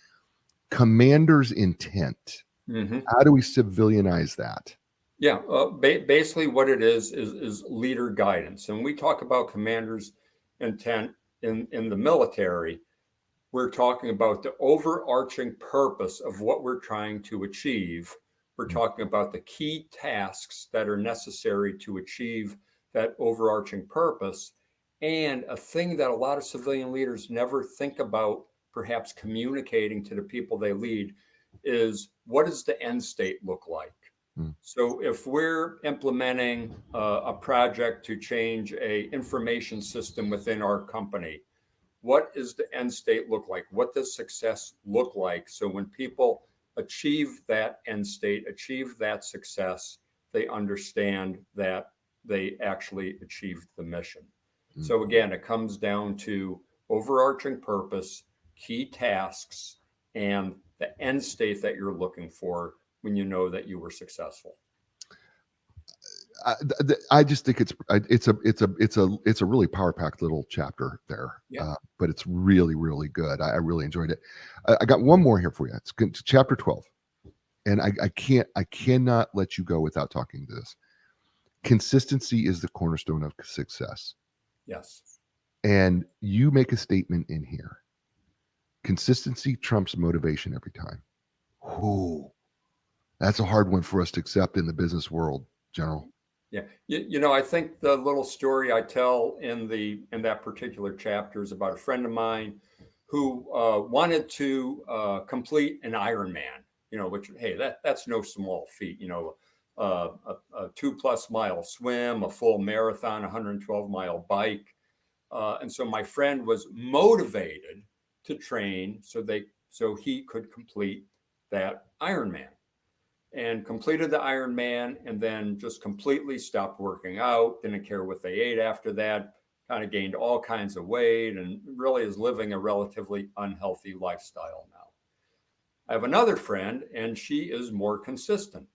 Speaker 1: Commander's intent. How do we civilianize that?
Speaker 2: Yeah, basically what it is leader guidance. And we talk about commander's intent in the military. We're talking about the overarching purpose of what we're trying to achieve. We're talking about the key tasks that are necessary to achieve that overarching purpose. And a thing that a lot of civilian leaders never think about perhaps communicating to the people they lead is, what does the end state look like? So if we're implementing a project to change a information system within our company, what is the end state look like? What does success look like? So when people achieve that end state, achieve that success, they understand that they actually achieved the mission. So again, it comes down to overarching purpose, key tasks, and the end state that you're looking for when you know that you were successful.
Speaker 1: I just think it's a really power-packed little chapter there, but it's really, really good. I really enjoyed it. I got one more here for you. It's chapter 12, and I cannot let you go without talking to this. Consistency is the cornerstone of success.
Speaker 2: Yes.
Speaker 1: And you make a statement in here. Consistency trumps motivation every time. Ooh, that's a hard one for us to accept in the business world, General.
Speaker 2: Yeah, you know, I think the little story I tell in that particular chapter is about a friend of mine who wanted to complete an Ironman. You know, which, hey, that's no small feat. You know, a 2+ mile swim, a full marathon, 112-mile bike, and so my friend was motivated to train so he could complete that Ironman. And completed the Ironman, and then just completely stopped working out, didn't care what they ate after that, kind of gained all kinds of weight, and really is living a relatively unhealthy lifestyle now. I have another friend, and she is more consistent,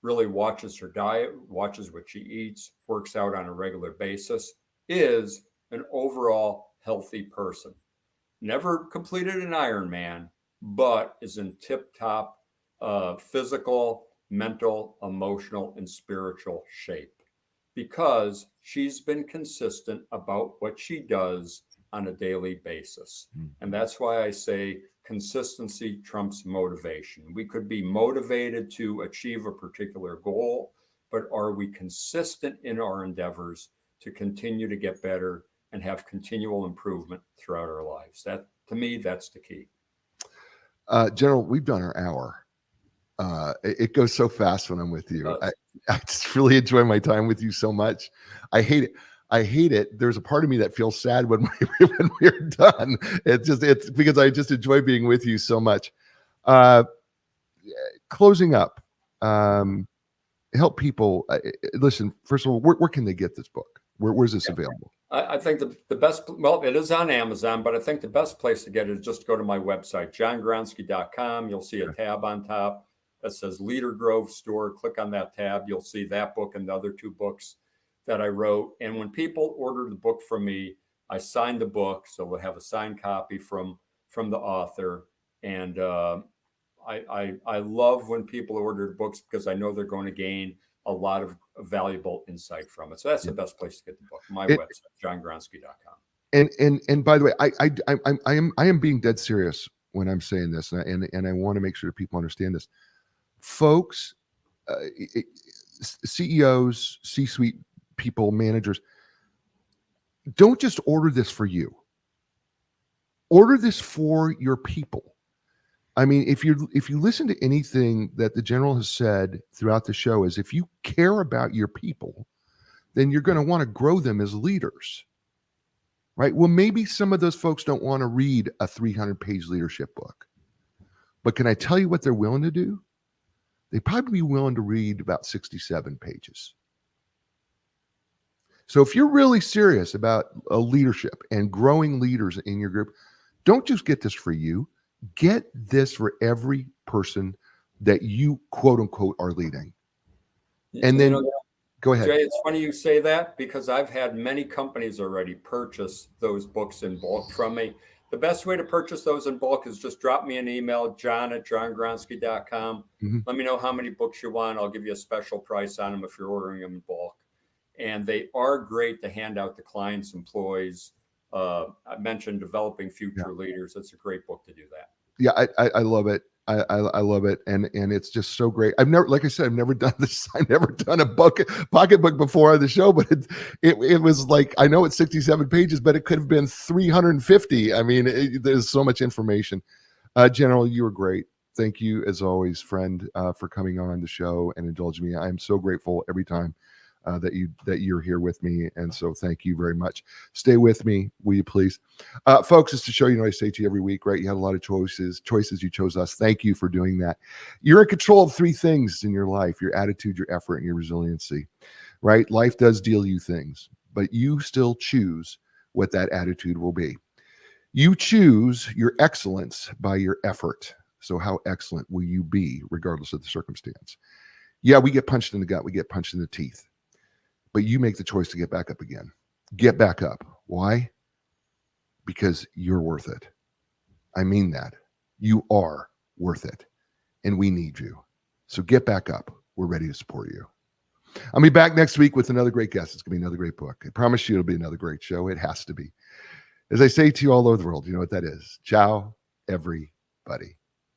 Speaker 2: really watches her diet, watches what she eats, works out on a regular basis, is an overall healthy person. Never completed an Ironman, but is in tip-top physical, mental, emotional, and spiritual shape, because she's been consistent about what she does on a daily basis. And that's why I say consistency trumps motivation. We could be motivated to achieve a particular goal, but are we consistent in our endeavors to continue to get better and have continual improvement throughout our lives? That, to me, that's the key.
Speaker 1: General, we've done our hour. It goes so fast when I'm with you. I just really enjoy my time with you so much. I hate it. There's a part of me that feels sad when we're done. It's because I just enjoy being with you so much. Closing up, help people. Listen, first of all, where can they get this book? Where's this available?
Speaker 2: I think the best, well, it is on Amazon, but I think the best place to get it is just go to my website, johngronski.com. You'll see a tab on top that says Leader Grove Store. Click on that tab. You'll see that book and the other 2 books that I wrote. And when people order the book from me, I sign the book, so we'll have a signed copy from the author. And I love when people order the books, because I know they're going to gain a lot of valuable insight from it. So that's the best place to get the book. My website, johngronski.com.
Speaker 1: And by the way, I am being dead serious when I'm saying this, and I want to make sure people understand this. Folks, CEOs, C-suite people, managers, don't just order this for you. Order this for your people. I mean, if you listen to anything that the General has said throughout the show, is if you care about your people, then you're going to want to grow them as leaders, right? Well, maybe some of those folks don't want to read a 300-page leadership book. But can I tell you what they're willing to do? They'd probably be willing to read about 67 pages. So if you're really serious about leadership and growing leaders in your group, don't just get this for you. Get this for every person that you, quote unquote, are leading. And then go ahead.
Speaker 2: Jay, it's funny you say that, because I've had many companies already purchase those books in bulk from me. The best way to purchase those in bulk is just drop me an email, john@johngronski.com. Let me know how many books you want. I'll give you a special price on them if you're ordering them in bulk. And they are great to hand out to clients, employees. I mentioned Developing Future Leaders. It's a great book to do that. Yeah,
Speaker 1: I love it. I love it. And it's just so great. I've never, like I said, I've never done this. I've never done a pocketbook before on the show, but it was like, I know it's 67 pages, but it could have been 350. I mean, there's so much information. General, you were great. Thank you, as always, friend, for coming on the show and indulging me. I'm so grateful every time that you're here with me. And so thank you very much. Stay with me, will you please? Folks, just to show you, I say to you every week, right? You had a lot of choices. You chose us. Thank you for doing that. You're in control of three things in your life: your attitude, your effort, and your resiliency, right? Life does deal you things, but you still choose what that attitude will be. You choose your excellence by your effort. So how excellent will you be regardless of the circumstance? Yeah, we get punched in the gut. We get punched in the teeth. But you make the choice to get back up again. Get back up. Why? Because you're worth it. I mean that. You are worth it. And we need you. So get back up. We're ready to support you. I'll be back next week with another great guest. It's going to be another great book. I promise you it'll be another great show. It has to be. As I say to you all over the world, you know what that is. Ciao, everybody.